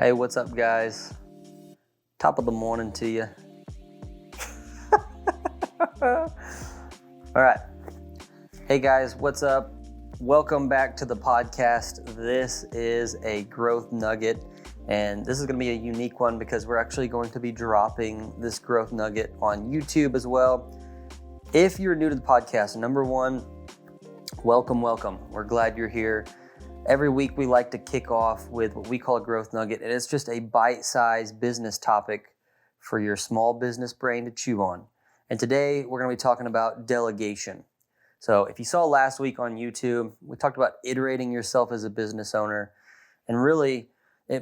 Hey, what's up, guys? Top of the morning to you. All right. Hey, guys, what's up? Welcome back to the podcast. This is a growth nugget, and this is going to be a unique one because we're actually going to be dropping this growth nugget on YouTube as well. If you're new to the podcast, number one, welcome. We're glad you're here. Every week we like to kick off with what we call a growth nugget, and it's just a bite-sized business topic for your small business brain to chew on. And today we're going to be talking about delegation. So if you saw last week on YouTube, we talked about iterating yourself as a business owner, and really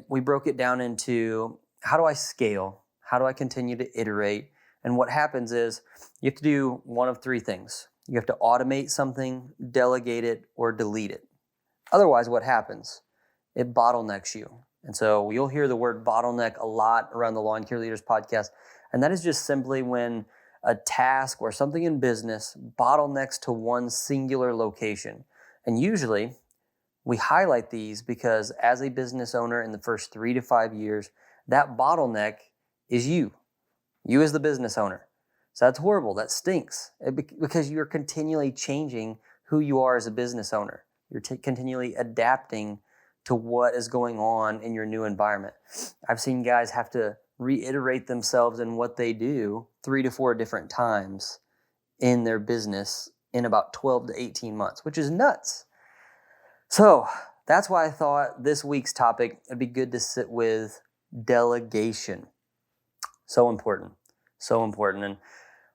we broke it down into how do I scale? How do I continue to iterate? And what happens is you have to do one of three things. You have to automate something, delegate it, or delete it. Otherwise, what happens? It bottlenecks you. And so you'll hear the word bottleneck a lot around the Lawncare Leaders podcast. And that is just simply when a task or something in business bottlenecks to one singular location. And usually we highlight these because as a business owner in the first 3 to 5 years, that bottleneck is you as the business owner. So that's horrible. That stinks because you're continually changing who you are as a business owner. You're continually adapting to what is going on in your new environment. I've seen guys have to reiterate themselves in what they do 3 to 4 different times in their business in about 12 to 18 months, which is nuts. So that's why I thought this week's topic, it'd be good to sit with delegation. So important. And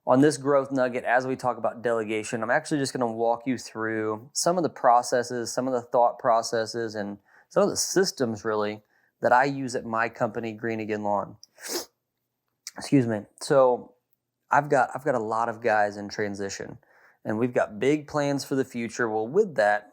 on this growth nugget, as we talk about delegation, I'm actually just going to walk you through some of the processes, some of the thought processes, and some of the systems really that I use at my company, Green Again Lawn. Excuse me. So I've got a lot of guys in transition, and we've got big plans for the future. Well, with that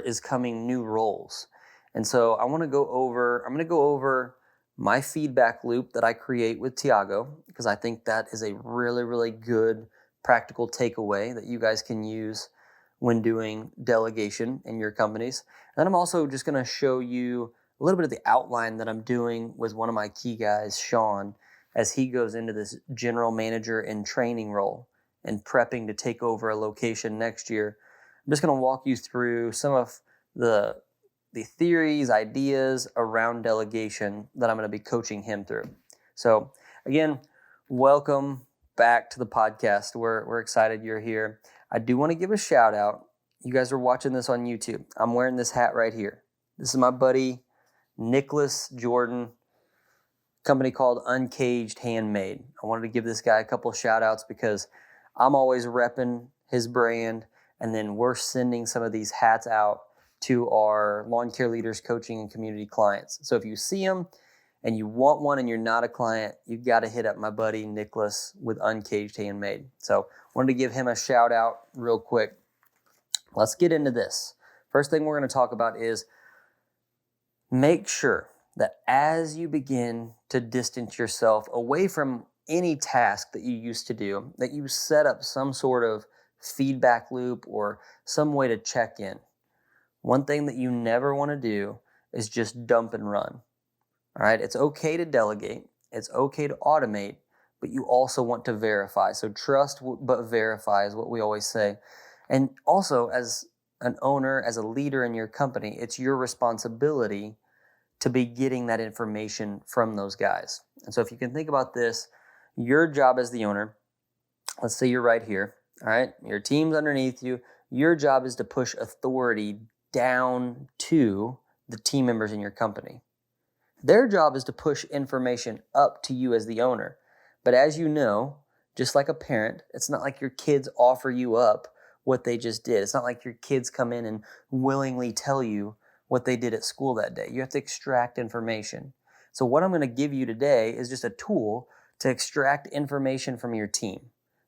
is coming new roles, and so I'm going to go over my feedback loop that I create with Tiago, because I think that is a really, really good practical takeaway that you guys can use when doing delegation in your companies. And then I'm also just going to show you a little bit of the outline that I'm doing with one of my key guys, Sean, as he goes into this general manager and training role and prepping to take over a location next year. I'm just going to walk you through some of the theories, ideas around delegation that I'm going to be coaching him through. So again, welcome back to the podcast. We're excited you're here. I do want to give a shout out. You guys are watching this on YouTube. I'm wearing this hat right here. This is my buddy, Nicholas Jordan, company called Uncaged Handmade. I wanted to give this guy a couple of shout outs because I'm always repping his brand, and then we're sending some of these hats out to our lawn care leaders, coaching, and community clients. So if you see them and you want one and you're not a client, you've got to hit up my buddy Nicholas with Uncaged Handmade. So wanted to give him a shout out real quick. Let's get into this. First thing we're going to talk about is make sure that as you begin to distance yourself away from any task that you used to do, that you set up some sort of feedback loop or some way to check in. One thing that you never want to do is just dump and run. All right, it's okay to delegate, it's okay to automate, but you also want to verify. So trust but verify is what we always say. And also, as an owner, as a leader in your company, it's your responsibility to be getting that information from those guys. And so if you can think about this, your job as the owner, let's say you're right here, all right, your team's underneath you, your job is to push authority down to the team members in your company. Their job is to push information up to you as the owner. But as you know, just like a parent, it's not like your kids offer you up what they just did. It's not like your kids come in and willingly tell you what they did at school that day. You have to extract information. So what I'm going to give you today is just a tool to extract information from your team.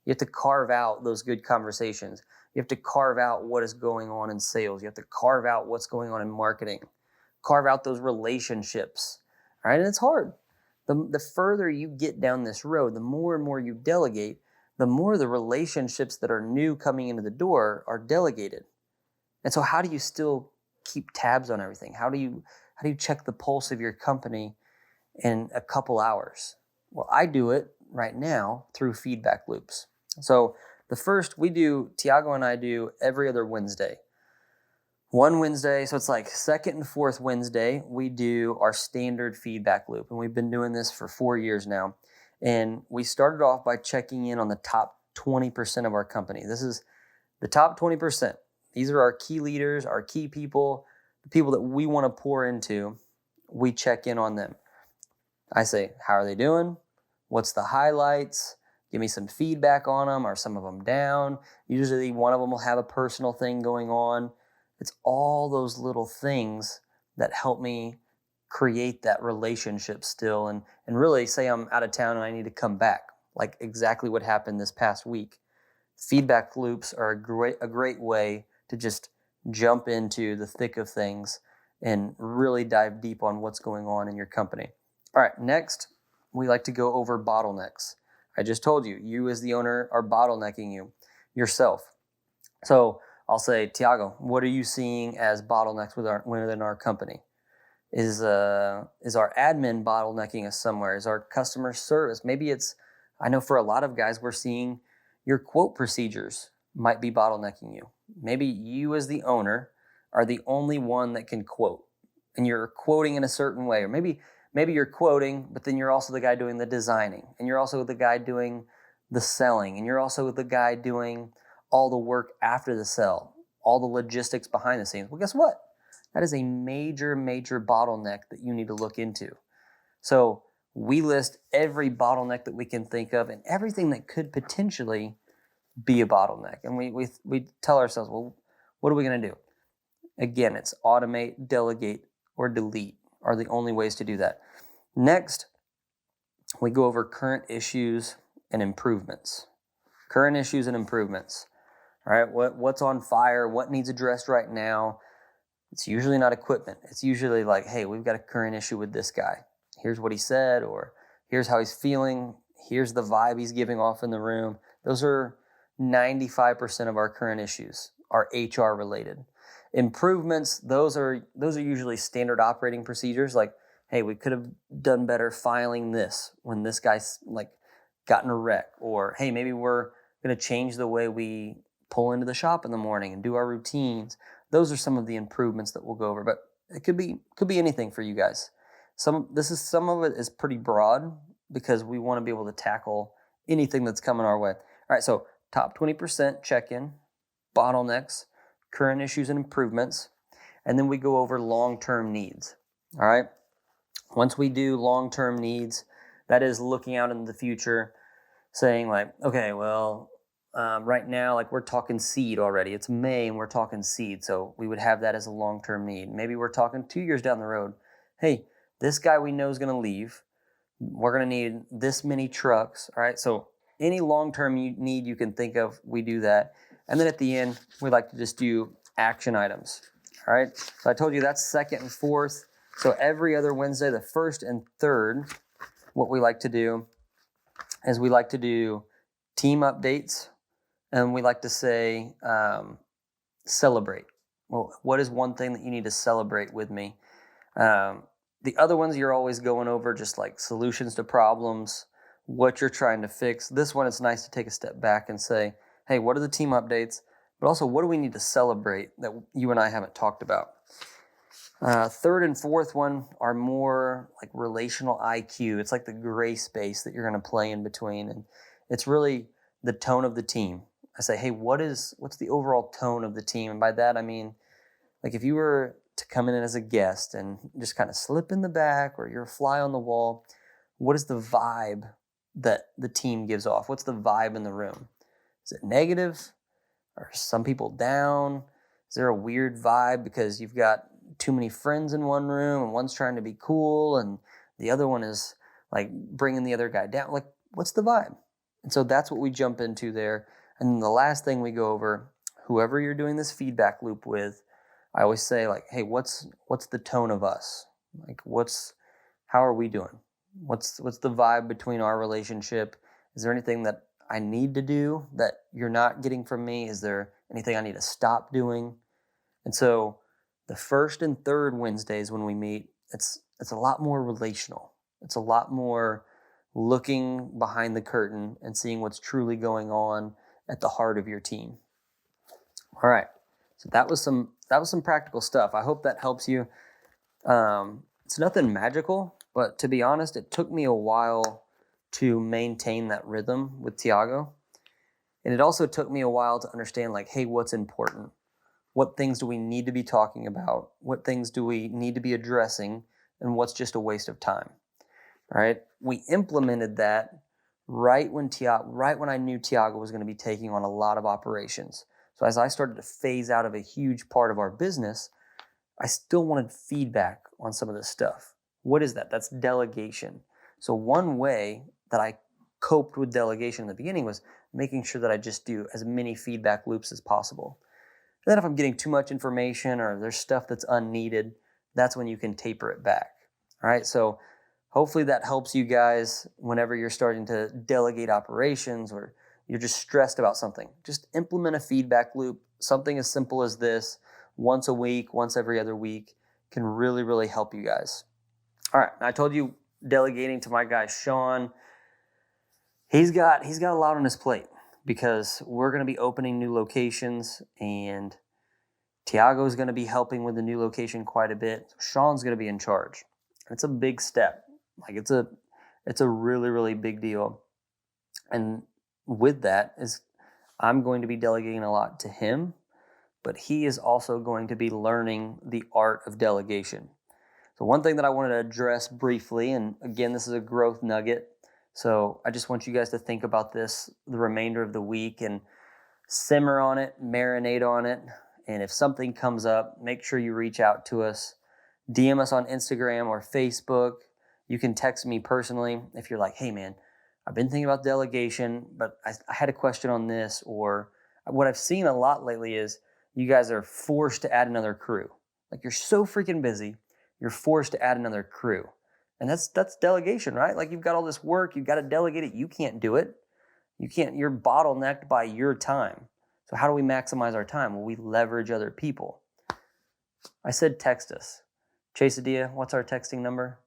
You have to carve out those good conversations. You have to carve out what is going on in sales. You have to carve out what's going on in marketing. Carve out those relationships. All right, and it's hard. The further you get down this road, the more and more you delegate, the more the relationships that are new coming into the door are delegated. And so how do you still keep tabs on everything? How do you check the pulse of your company in a couple hours. Well, I do it right now through feedback loops. So the first Tiago and I do every other Wednesday. One Wednesday, so it's like second and fourth Wednesday, we do our standard feedback loop. And we've been doing this for 4 years now. And we started off by checking in on the top 20% of our company. This is the top 20%. These are our key leaders, our key people, the people that we want to pour into. We check in on them. I say, how are they doing? What's the highlights? Give me some feedback on them. Are some of them down? Usually one of them will have a personal thing going on. It's all those little things that help me create that relationship still and really say I'm out of town and I need to come back, like exactly what happened this past week. Feedback loops are a great way to just jump into the thick of things and really dive deep on what's going on in your company. All right, next, we like to go over bottlenecks. I just told you, you as the owner are bottlenecking yourself. So I'll say, Tiago, what are you seeing as bottlenecks within our company? Is our admin bottlenecking us somewhere? Is our customer service? Maybe I know for a lot of guys, we're seeing your quote procedures might be bottlenecking you. Maybe you as the owner are the only one that can quote, and you're quoting in a certain way. Or maybe you're quoting, but then you're also the guy doing the designing, and you're also the guy doing the selling, and you're also the guy doing all the work after the sell, all the logistics behind the scenes. Well, guess what? That is a major, major bottleneck that you need to look into. So we list every bottleneck that we can think of and everything that could potentially be a bottleneck. And we tell ourselves, well, what are we going to do? Again, it's automate, delegate, or delete are the only ways to do that. Next, we go over current issues and improvements. Current issues and improvements. All right, what's on fire? What needs addressed right now? It's usually not equipment. It's usually like, hey, we've got a current issue with this guy. Here's what he said, or here's how he's feeling. Here's the vibe he's giving off in the room. Those are 95% of our current issues are HR related. Improvements, those are usually standard operating procedures. Like, hey, we could have done better filing this when this guy's like gotten a wreck, or hey, maybe we're going to change the way we pull into the shop in the morning and do our routines. Those are some of the improvements that we'll go over, but it could be anything for you guys. Some of it is pretty broad because we want to be able to tackle anything that's coming our way. All right, so top 20% check-in, bottlenecks, current issues and improvements, and then we go over long-term needs. All right, once we do long-term needs, that is looking out into the future, saying like, okay, well, right now, like we're talking seed already. It's May and we're talking seed. So we would have that as a long-term need. Maybe we're talking 2 years down the road. Hey, this guy we know is going to leave. We're going to need this many trucks. All right. So any long-term need you can think of, we do that. And then at the end, we like to just do action items. All right. So I told you that's second and fourth. So every other Wednesday, the first and third, what we like to do is we like to do team updates. And we like to say, celebrate. Well, what is one thing that you need to celebrate with me? The other ones you're always going over, just like solutions to problems, what you're trying to fix. This one, it's nice to take a step back and say, hey, what are the team updates? But also, what do we need to celebrate that you and I haven't talked about? Third and fourth one are more like relational IQ. It's like the gray space that you're going to play in between. And it's really the tone of the team. I say, hey, what's the overall tone of the team? And by that, I mean, like if you were to come in as a guest and just kind of slip in the back or you're a fly on the wall, what is the vibe that the team gives off? What's the vibe in the room? Is it negative? Are some people down? Is there a weird vibe because you've got too many friends in one room and one's trying to be cool and the other one is like bringing the other guy down? Like, what's the vibe? And so that's what we jump into there. And then the last thing we go over, whoever you're doing this feedback loop with, I always say like, hey, what's the tone of us? Like, how are we doing? What's the vibe between our relationship? Is there anything that I need to do that you're not getting from me? Is there anything I need to stop doing? And so the first and third Wednesdays when we meet, it's a lot more relational. It's a lot more looking behind the curtain and seeing what's truly going on at the heart of your team. All right. So that was some practical stuff. I hope that helps you. It's nothing magical, but to be honest, it took me a while to maintain that rhythm with Tiago. And it also took me a while to understand, like, hey, what's important? What things do we need to be talking about? What things do we need to be addressing? And what's just a waste of time? All right. We implemented that right when I knew Tiago was going to be taking on a lot of operations. So as I started to phase out of a huge part of our business, I still wanted feedback on some of this stuff. What is that? That's delegation. So one way that I coped with delegation in the beginning was making sure that I just do as many feedback loops as possible. And then if I'm getting too much information or there's stuff that's unneeded, that's when you can taper it back. All right. So hopefully that helps you guys whenever you're starting to delegate operations or you're just stressed about something. Just implement a feedback loop. Something as simple as this, once a week, once every other week, can really, really help you guys. All right. I told you delegating to my guy, Sean. He's got a lot on his plate because we're going to be opening new locations and Tiago's going to be helping with the new location quite a bit. Sean's going to be in charge. It's a big step. Like it's a really, really big deal. And with that is I'm going to be delegating a lot to him, but he is also going to be learning the art of delegation. So one thing that I wanted to address briefly, and again, this is a growth nugget. So I just want you guys to think about this the remainder of the week and simmer on it, marinate on it. And if something comes up, make sure you reach out to us. DM us on Instagram or Facebook. You can text me personally if you're like, hey man, I've been thinking about delegation, but I had a question on this. Or what I've seen a lot lately is you guys are forced to add another crew. Like you're so freaking busy, you're forced to add another crew. And that's delegation, right? Like you've got all this work, you've got to delegate it. You can't do it. You're bottlenecked by your time. So how do we maximize our time? Well, we leverage other people. I said text us. Chase Adia, what's our texting number?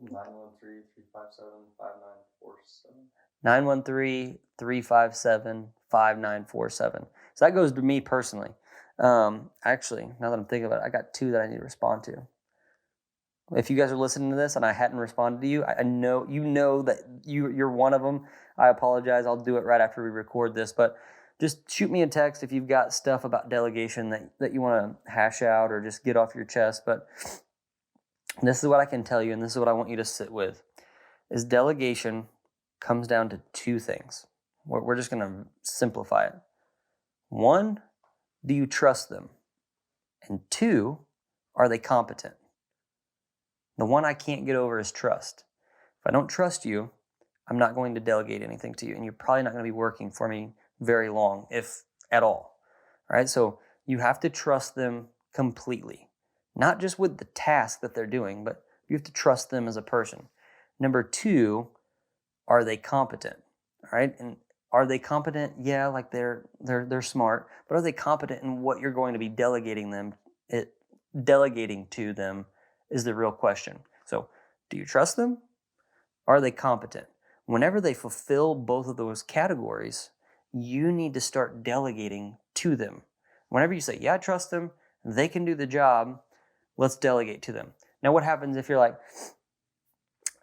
913-357-5947. 913-357-5947. So that goes to me personally. Actually, now that I'm thinking about it, I got 2 that I need to respond to. If you guys are listening to this and I hadn't responded to you, I know you know that you're one of them. I apologize. I'll do it right after we record this, but just shoot me a text if you've got stuff about delegation that you want to hash out or just get off your chest. But this is what I can tell you, and this is what I want you to sit with, is delegation comes down to 2 things. We're just going to simplify it. 1, do you trust them? And 2, are they competent? The one I can't get over is trust. If I don't trust you, I'm not going to delegate anything to you, and you're probably not going to be working for me very long, if at all. All right, so you have to trust them completely, not just with the task that they're doing, but you have to trust them as a person. Number 2, are they competent? All right, and are they competent? Yeah, like they're smart, but are they competent in what you're going to be delegating to them is the real question. So, do you trust them? Are they competent? Whenever they fulfill both of those categories, you need to start delegating to them. Whenever you say, yeah, I trust them, they can do the job, let's delegate to them. Now, what happens if you're like,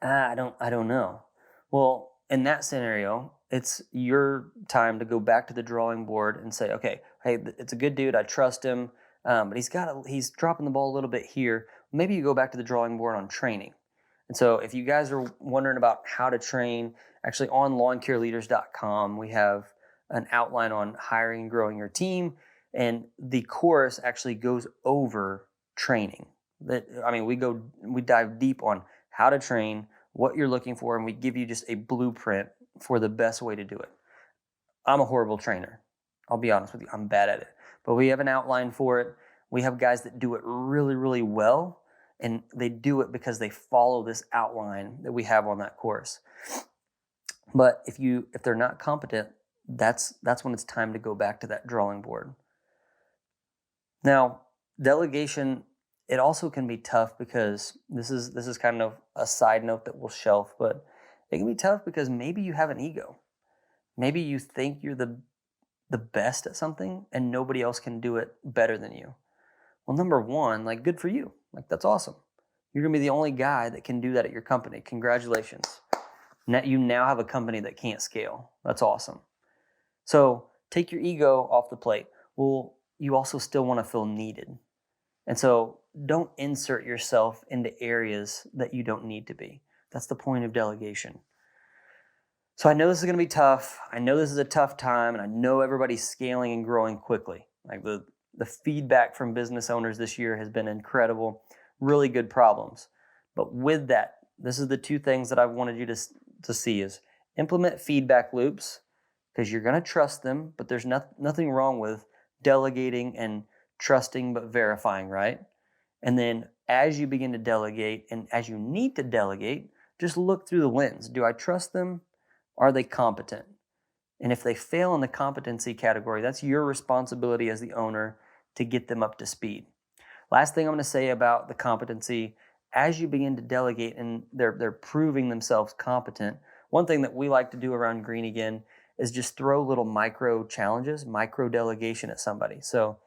I don't know? Well, in that scenario, it's your time to go back to the drawing board and say, okay, hey, it's a good dude, I trust him, but he's dropping the ball a little bit here. Maybe you go back to the drawing board on training. And so if you guys are wondering about how to train, actually on lawncareleaders.com, we have an outline on hiring and growing your team. And the course actually goes over training. We dive deep on how to train, what you're looking for, and we give you just a blueprint for the best way to do it. I'm a horrible trainer. I'll be honest with you. I'm bad at it. But we have an outline for it. We have guys that do it really, really well. And they do it because they follow this outline that we have on that course. But if they're not competent, that's when it's time to go back to that drawing board. Now, delegation it also can be tough because this is kind of a side note that we'll shelf, but it can be tough because maybe you have an ego. Maybe you think you're the best at something and nobody else can do it better than you. Well, number one, like, good for you. Like, that's awesome. You're gonna be the only guy that can do that at your company. Congratulations. Now you now have a company that can't scale. That's awesome. So take your ego off the plate. Well, you also still want to feel needed. And so don't insert yourself into areas that you don't need to be. That's the point of delegation. So I know this is going to be tough. I know this is a tough time, and I know everybody's scaling and growing quickly. Like the feedback from business owners this year has been incredible. Really good problems. But with that, this is the two things that I wanted you to see is implement feedback loops, because you're going to trust them, but there's nothing wrong with delegating and trusting but verifying, right? And then as you begin to delegate and as you need to delegate, just look through the lens. Do I trust them? Are they competent? And if they fail in the competency category, that's your responsibility as the owner to get them up to speed. Last thing I'm going to say about the competency, as you begin to delegate and they're proving themselves competent, one thing that we like to do around Green Again is just throw little micro challenges, micro delegation at somebody. So,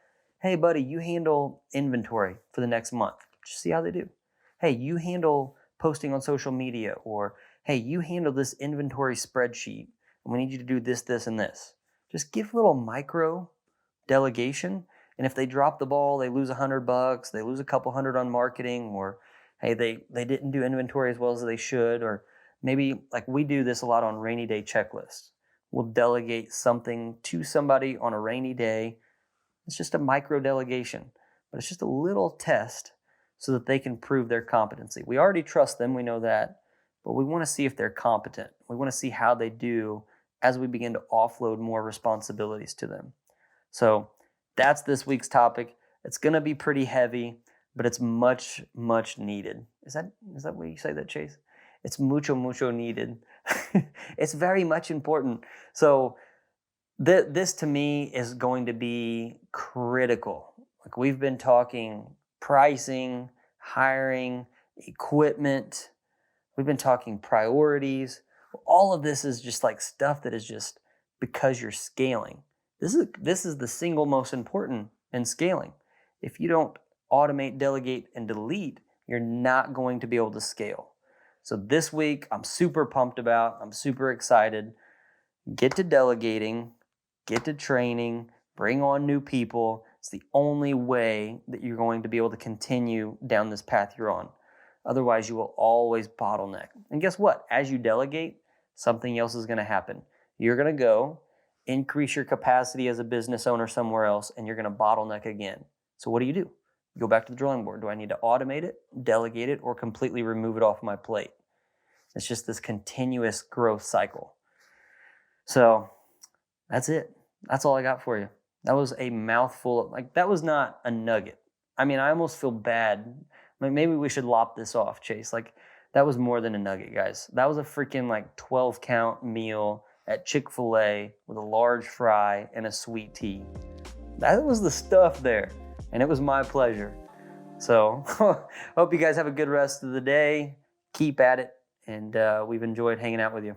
hey buddy, you handle inventory for the next month. Just see how they do. Hey, you handle posting on social media, or hey, you handle this inventory spreadsheet, and we need you to do this, this, and this. Just give little micro delegation, and if they drop the ball, they lose $100, they lose a couple hundred on marketing, or hey, they didn't do inventory as well as they should, or maybe like we do this a lot on rainy day checklists. We'll delegate something to somebody on a rainy day. It's just a micro delegation, but it's just a little test so that they can prove their competency. We already trust them, we know that, but we want to see if they're competent. We want to see how they do as we begin to offload more responsibilities to them. So that's this week's topic. It's going to be pretty heavy, but it's much, much needed. Is that what you say that, Chase? It's mucho, mucho needed. It's very much important. So this to me is going to be critical. Like, we've been talking pricing, hiring, equipment. We've been talking priorities. All of this is just like stuff that is just because you're scaling. This is the single most important in scaling. If you don't automate, delegate, and delete, you're not going to be able to scale. So this week, I'm super pumped about. I'm super excited. Get to delegating, get to training, bring on new people. It's the only way that you're going to be able to continue down this path you're on. Otherwise, you will always bottleneck. And guess what? As you delegate, something else is going to happen. You're going to go increase your capacity as a business owner somewhere else, and you're going to bottleneck again. So what do? You go back to the drawing board. Do I need to automate it, delegate it, or completely remove it off my plate? It's just this continuous growth cycle. So that's it. That's all I got for you. That was a mouthful of, that was not a nugget. I mean, I almost feel bad. Maybe we should lop this off, Chase. That was more than a nugget, guys. That was a freaking 12 count meal at Chick-fil-A with a large fry and a sweet tea. That was the stuff there, and it was my pleasure. So hope you guys have a good rest of the day. Keep at it, and we've enjoyed hanging out with you.